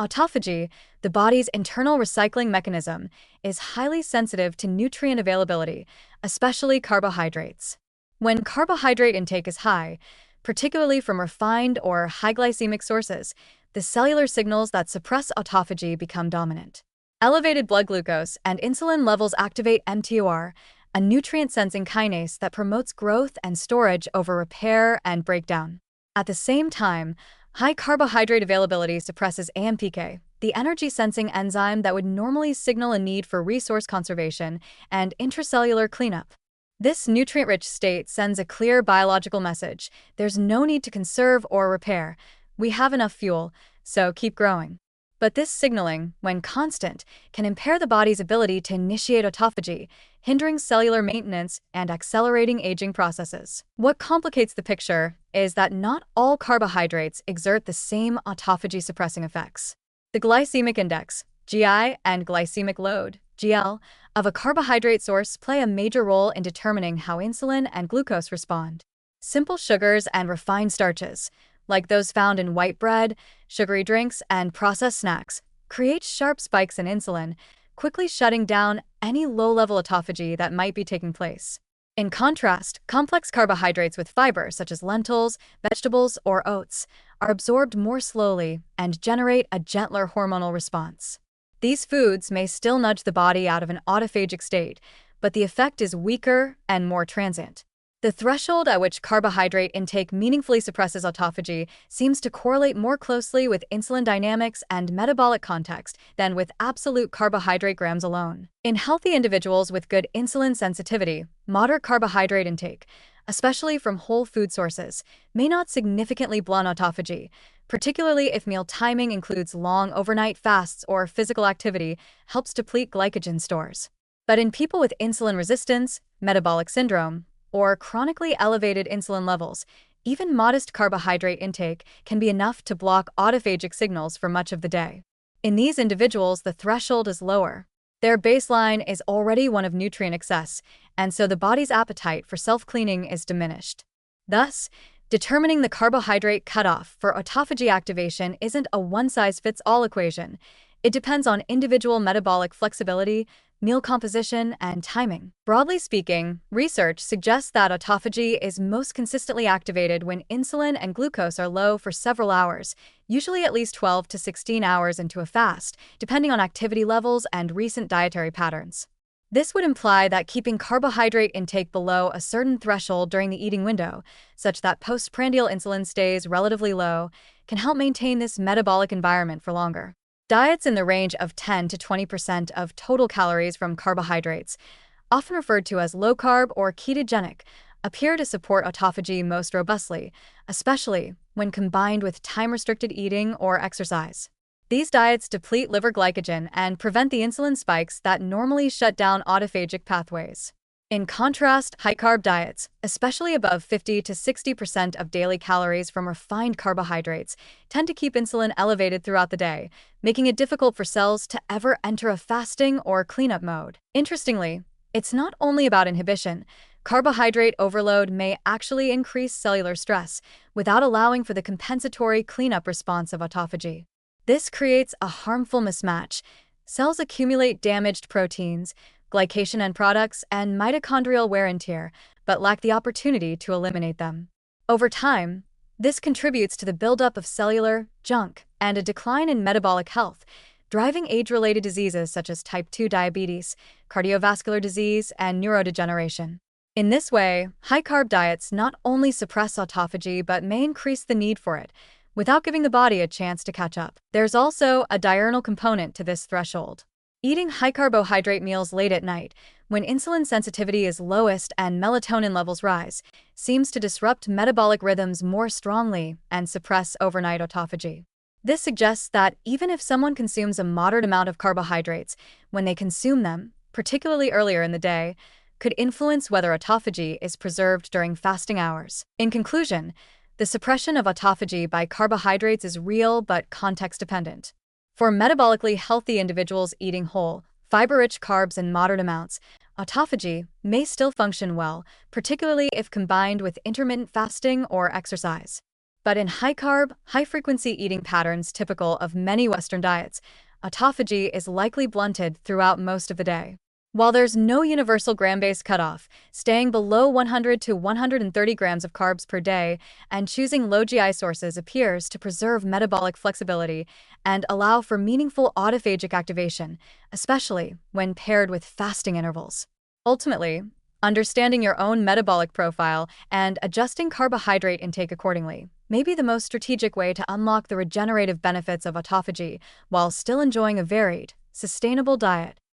Autophagy, the body's internal recycling mechanism, is highly sensitive to nutrient availability, especially carbohydrates. When carbohydrate intake is high, particularly from refined or high glycemic sources, the cellular signals that suppress autophagy become dominant. Elevated blood glucose and insulin levels activate mTOR, a nutrient-sensing kinase that promotes growth and storage over repair and breakdown. At the same time, high carbohydrate availability suppresses AMPK, the energy-sensing enzyme that would normally signal a need for resource conservation and intracellular cleanup. This nutrient-rich state sends a clear biological message: there's no need to conserve or repair. We have enough fuel, so keep growing. But this signaling, when constant, can impair the body's ability to initiate autophagy, hindering cellular maintenance and accelerating aging processes. What complicates the picture is that not all carbohydrates exert the same autophagy-suppressing effects. The glycemic index, GI, and glycemic load, GL, of a carbohydrate source play a major role in determining how insulin and glucose respond. Simple sugars and refined starches, like those found in white bread, sugary drinks, and processed snacks, create sharp spikes in insulin, quickly shutting down any low-level autophagy that might be taking place. In contrast, complex carbohydrates with fiber, such as lentils, vegetables, or oats, are absorbed more slowly and generate a gentler hormonal response. These foods may still nudge the body out of an autophagic state, but the effect is weaker and more transient. The threshold at which carbohydrate intake meaningfully suppresses autophagy seems to correlate more closely with insulin dynamics and metabolic context than with absolute carbohydrate grams alone. In healthy individuals with good insulin sensitivity, moderate carbohydrate intake, especially from whole food sources, may not significantly blunt autophagy, particularly if meal timing includes long overnight fasts or physical activity helps deplete glycogen stores. But in people with insulin resistance, metabolic syndrome, or chronically elevated insulin levels, even modest carbohydrate intake can be enough to block autophagic signals for much of the day. In these individuals, the threshold is lower. Their baseline is already one of nutrient excess, and so the body's appetite for self-cleaning is diminished. Thus, determining the carbohydrate cutoff for autophagy activation isn't a one-size-fits-all equation. It depends on individual metabolic flexibility, meal composition, and timing. Broadly speaking, research suggests that autophagy is most consistently activated when insulin and glucose are low for several hours, usually at least 12 to 16 hours into a fast, depending on activity levels and recent dietary patterns. This would imply that keeping carbohydrate intake below a certain threshold during the eating window, such that postprandial insulin stays relatively low, can help maintain this metabolic environment for longer. Diets in the range of 10 to 20% of total calories from carbohydrates, often referred to as low-carb or ketogenic, appear to support autophagy most robustly, especially when combined with time-restricted eating or exercise. These diets deplete liver glycogen and prevent the insulin spikes that normally shut down autophagic pathways. In contrast, high-carb diets, especially above 50 to 60% of daily calories from refined carbohydrates, tend to keep insulin elevated throughout the day, making it difficult for cells to ever enter a fasting or cleanup mode. Interestingly, it's not only about inhibition. Carbohydrate overload may actually increase cellular stress without allowing for the compensatory cleanup response of autophagy. This creates a harmful mismatch. Cells accumulate damaged proteins, glycation end products, and mitochondrial wear and tear, but lack the opportunity to eliminate them. Over time, this contributes to the buildup of cellular junk and a decline in metabolic health, driving age-related diseases such as type 2 diabetes, cardiovascular disease, and neurodegeneration. In this way, high-carb diets not only suppress autophagy but may increase the need for it, without giving the body a chance to catch up. There's also a diurnal component to this threshold. Eating high-carbohydrate meals late at night, when insulin sensitivity is lowest and melatonin levels rise, seems to disrupt metabolic rhythms more strongly and suppress overnight autophagy. This suggests that even if someone consumes a moderate amount of carbohydrates, when they consume them, particularly earlier in the day, could influence whether autophagy is preserved during fasting hours. In conclusion, the suppression of autophagy by carbohydrates is real but context-dependent. For metabolically healthy individuals eating whole, fiber-rich carbs in moderate amounts, autophagy may still function well, particularly if combined with intermittent fasting or exercise. But in high-carb, high-frequency eating patterns typical of many Western diets, autophagy is likely blunted throughout most of the day. While there's no universal gram-based cutoff, staying below 100 to 130 grams of carbs per day and choosing low GI sources appears to preserve metabolic flexibility and allow for meaningful autophagic activation, especially when paired with fasting intervals. Ultimately, understanding your own metabolic profile and adjusting carbohydrate intake accordingly may be the most strategic way to unlock the regenerative benefits of autophagy while still enjoying a varied, sustainable diet.